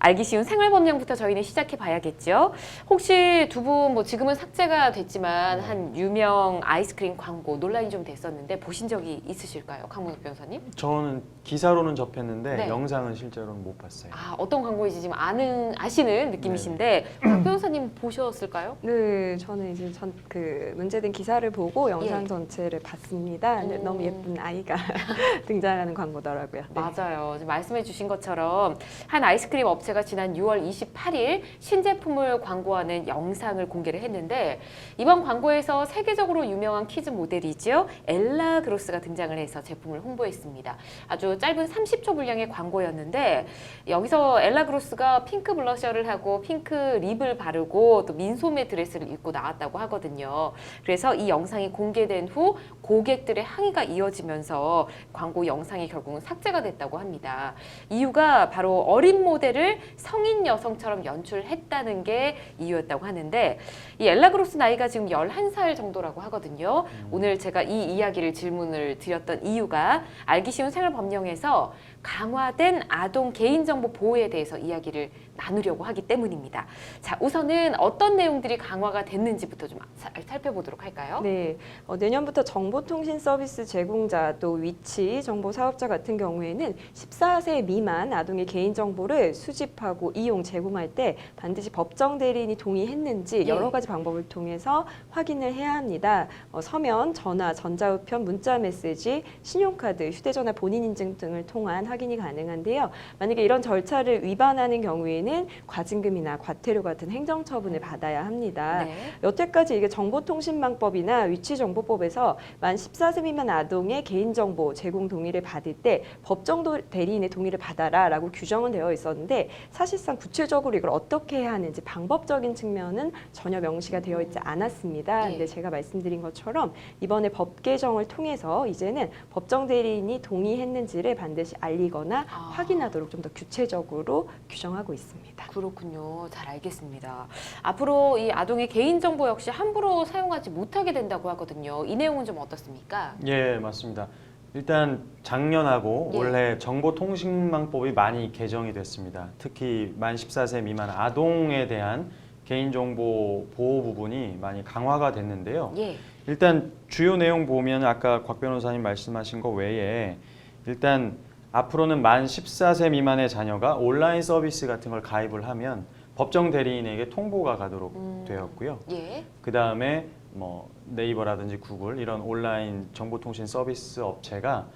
알기 쉬운 생활법령부터 저희는 시작해 봐야겠죠. 혹시 두 분 뭐 지금은 삭제가 됐지만 한 유명 아이스크림 광고 논란이 좀 됐었는데 보신 적이 있으실까요? 강문욱 변호사님? 저는 기사로는 접했는데 네. 영상은 실제로는 못 봤어요. 아, 어떤 광고인지 지금 아시는 느낌이신데 박 변호사님 보셨을까요? 네, 저는 이제 그 문제된 기사를 보고 영상 예. 전체를 봤습니다. 근데 너무 예쁜 아이가 등장하는 광고더라고요. 네. 맞아요. 지금 말씀해 주신 것처럼 한 아이스크림 업체가 지난 6월 28일 신제품을 광고하는 영상을 공개를 했는데 이번 광고에서 세계적으로 유명한 키즈 모델이죠. 엘라 그로스가 등장을 해서 제품을 홍보했습니다. 아주 짧은 30초 분량의 광고였는데 여기서 엘라 그로스가 핑크 블러셔를 하고 핑크 립을 바르고 또 민소매 드레스를 입고 나왔다고 하거든요. 그래서 이 영상이 공개된 후 고객들의 항의가 이어지면서 광고 영상이 결국은 삭제가 됐다고 합니다. 이유가 바로 어린 모델을 성인 여성처럼 연출했다는 게 이유였다고 하는데 이 엘라 그로스 나이가 지금 11살 정도라고 하거든요. 오늘 제가 이 이야기를 질문을 드렸던 이유가 알기 쉬운 생활법령에서 강화된 아동 개인정보 보호에 대해서 이야기를 나누려고 하기 때문입니다. 자, 우선은 어떤 내용들이 강화가 됐는지부터 좀 살펴보도록 할까요? 네, 내년부터 정보통신 서비스 제공자 또 위치 정보 사업자 같은 경우에는 14세 미만 아동의 개인정보를 수집하고 이용 제공할 때 반드시 법정 대리인이 동의했는지 예. 여러 가지 방법을 통해서 확인을 해야 합니다. 서면, 전화, 전자우편, 문자메시지, 신용카드, 휴대전화 본인 인증 등을 통한 확인이 가능한데요. 만약에 이런 절차를 위반하는 경우에는 과징금이나 과태료 같은 행정처분을 받아야 합니다. 네. 여태까지 이게 정보통신망법이나 위치정보법에서 만 14세 미만 아동의 개인정보 제공 동의를 받을 때 법정 대리인의 동의를 받아라라고 규정은 되어 있었는데 사실상 구체적으로 이걸 어떻게 해야 하는지 방법적인 측면은 전혀 명시가 되어 있지 않았습니다. 예. 근데 제가 말씀드린 것처럼 이번에 법 개정을 통해서 이제는 법정 대리인이 동의했는지를 반드시 알리거나 확인하도록 좀 더 구체적으로 규정하고 있습니다. 그렇군요. 잘 알겠습니다. 앞으로 이 아동의 개인정보 역시 함부로 사용하지 못하게 된다고 하거든요. 이 내용은 좀 어떻습니까? 예, 맞습니다. 일단 작년하고 예. 올해 정보통신망법이 많이 개정이 됐습니다. 특히 만 14세 미만 아동에 대한 개인정보 보호 부분이 많이 강화가 됐는데요. 예. 일단 주요 내용 보면 아까 곽 변호사님 말씀하신 거 외에 일단 앞으로는 만 14세 미만의 자녀가 온라인 서비스 같은 걸 가입을 하면 법정 대리인에게 통보가 가도록 되었고요. 예. 그 다음에 뭐 네이버라든지 구글 이런 온라인 정보통신 서비스 업체가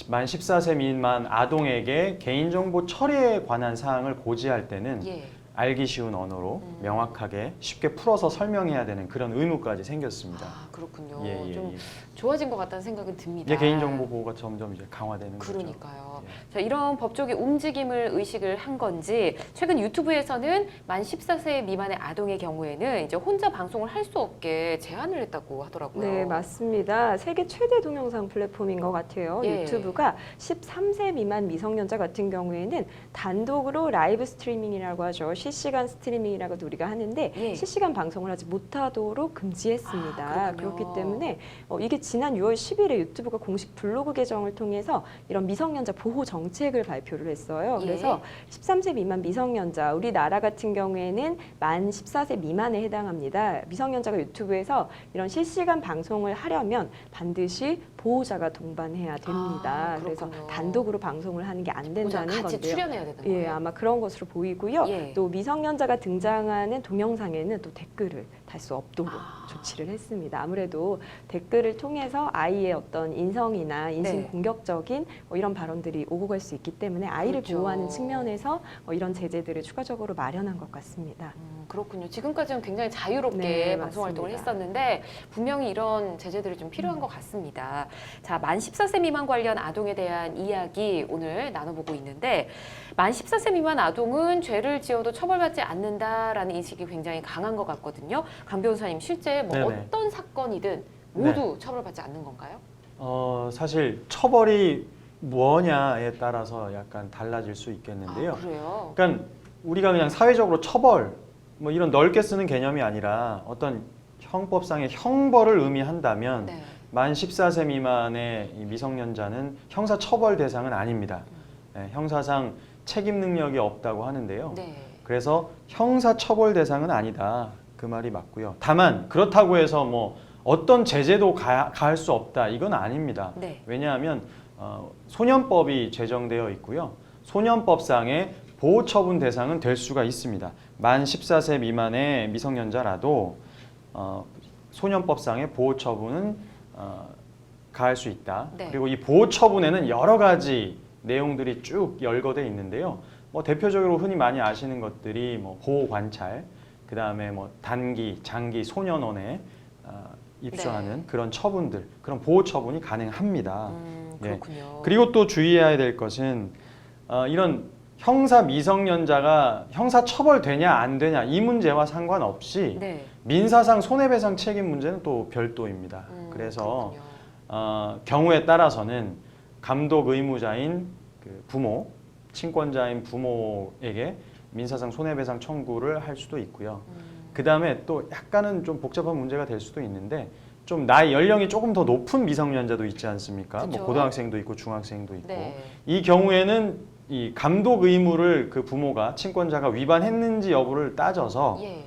만 14세 미만 아동에게 개인정보 처리에 관한 사항을 고지할 때는 예. 알기 쉬운 언어로 명확하게 쉽게 풀어서 설명해야 되는 그런 의무까지 생겼습니다. 아, 그렇군요. 예, 예, 좀 예. 좋아진 것 같다는 생각은 듭니다. 이제 개인정보 보호가 점점 이제 강화되는 거죠. 그러니까요. 예. 자, 이런 법적인 움직임을 의식을 한 건지 최근 유튜브에서는 만 14세 미만의 아동의 경우에는 이제 혼자 방송을 할 수 없게 제한을 했다고 하더라고요. 네, 맞습니다. 세계 최대 동영상 플랫폼인 것 같아요. 예. 유튜브가 13세 미만 미성년자 같은 경우에는 단독으로 라이브 스트리밍이라고 하죠. 실시간 스트리밍이라고도 우리가 하는데 예. 실시간 방송을 하지 못하도록 금지했습니다. 아, 그렇기 그렇군요. 때문에 이게 지난 6월 10일에 유튜브가 공식 블로그 계정을 통해서 이런 미성년자 보호 정책을 발표를 했어요. 예. 그래서 13세 미만 미성년자, 우리나라 같은 경우에는 만 14세 미만에 해당합니다. 미성년자가 유튜브에서 이런 실시간 방송을 하려면 반드시 보호자가 동반해야 됩니다. 그래서 그렇군요. 단독으로 방송을 하는 게 안 혼자 된다는 같이 건데요. 출연해야 되는 거예요. 예, 아마 그런 것으로 보이고요. 예. 또 미성년자가 등장하는 동영상에는 또 댓글을 달 수 없도록 조치를 했습니다. 아무래도 댓글을 통해서 아이의 어떤 인성이나 인신 네. 공격적인 이런 발언들이 오고 갈 수 있기 때문에 아이를 그렇죠. 보호하는 측면에서 이런 제재들을 추가적으로 마련한 것 같습니다. 그렇군요. 지금까지는 굉장히 자유롭게 네, 방송 활동을 맞습니다. 했었는데 분명히 이런 제재들이 좀 필요한 것 같습니다. 자, 만 14세 미만 관련 아동에 대한 이야기 오늘 나눠보고 있는데 만 14세 미만 아동은 죄를 지어도 처벌받지 않는다라는 인식이 굉장히 강한 것 같거든요. 강 변호사님, 실제 뭐 네네. 어떤 사건이든 모두 처벌받지 않는 건가요? 사실 처벌이 뭐냐에 따라서 약간 달라질 수 있겠는데요. 아, 그래요? 그러니까 우리가 그냥 사회적으로 처벌 뭐 이런 넓게 쓰는 개념이 아니라 어떤 형법상의 형벌을 의미한다면 네. 만 14세 미만의 이 미성년자는 형사처벌 대상은 아닙니다. 형사상 책임 능력이 없다고 하는데요. 네. 그래서 형사 처벌 대상은 아니다. 그 말이 맞고요. 다만 그렇다고 해서 뭐 어떤 제재도 가할 수 없다. 이건 아닙니다. 네. 왜냐하면 소년법이 제정되어 있고요. 소년법상의 보호 처분 대상은 될 수가 있습니다. 만 14세 미만의 미성년자라도 소년법상의 보호 처분은 가할 수 있다. 네. 그리고 이 보호 처분에는 여러 가지 내용들이 쭉 열거돼 있는데요. 뭐 대표적으로 흔히 많이 아시는 것들이 뭐 보호 관찰, 그 다음에 뭐 단기, 장기, 소년원에 입소하는 네. 그런 처분들, 그런 보호 처분이 가능합니다. 그렇군요. 그리고 또 주의해야 될 것은 이런 형사 미성년자가 형사 처벌되냐 안 되냐 이 문제와 상관없이 네. 민사상 손해배상 책임 문제는 또 별도입니다. 그래서 그렇군요. 경우에 따라서는 감독 의무자인 그 부모, 친권자인 부모에게 민사상 손해배상 청구를 할 수도 있고요. 그 다음에 또 약간은 좀 복잡한 문제가 될 수도 있는데 좀 나이 연령이 조금 더 높은 미성년자도 있지 않습니까? 그쵸. 뭐 고등학생도 있고 중학생도 있고 네. 이 경우에는 이 감독 의무를 그 부모가 친권자가 위반했는지 여부를 따져서 예.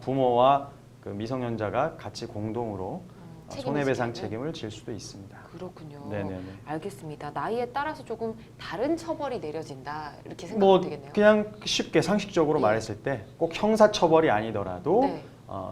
부모와 그 미성년자가 같이 공동으로 책임을 손해배상 지게 하는? 책임을 질 수도 있습니다. 그렇군요. 네네네. 알겠습니다. 나이에 따라서 조금 다른 처벌이 내려진다 이렇게 생각하면 뭐 되겠네요. 그냥 쉽게 상식적으로 예. 말했을 때 꼭 형사 처벌이 아니더라도 네.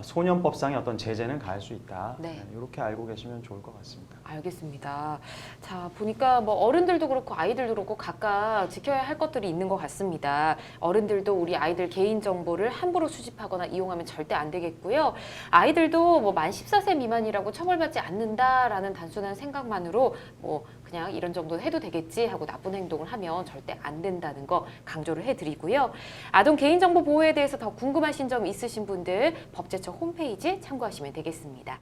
소년법상의 어떤 제재는 가할 수 있다. 네. 이렇게 알고 계시면 좋을 것 같습니다. 알겠습니다. 자, 보니까 뭐 어른들도 그렇고 아이들도 그렇고 각각 지켜야 할 것들이 있는 것 같습니다. 어른들도 우리 아이들 개인 정보를 함부로 수집하거나 이용하면 절대 안 되겠고요. 아이들도 뭐 만 14세 미만이라고 처벌받지 않는다라는 단순한 생각만으로 뭐 그냥 이런 정도 해도 되겠지 하고 나쁜 행동을 하면 절대 안 된다는 거 강조를 해드리고요. 아동 개인정보 보호에 대해서 더 궁금하신 점 있으신 분들 법제처 홈페이지 참고하시면 되겠습니다.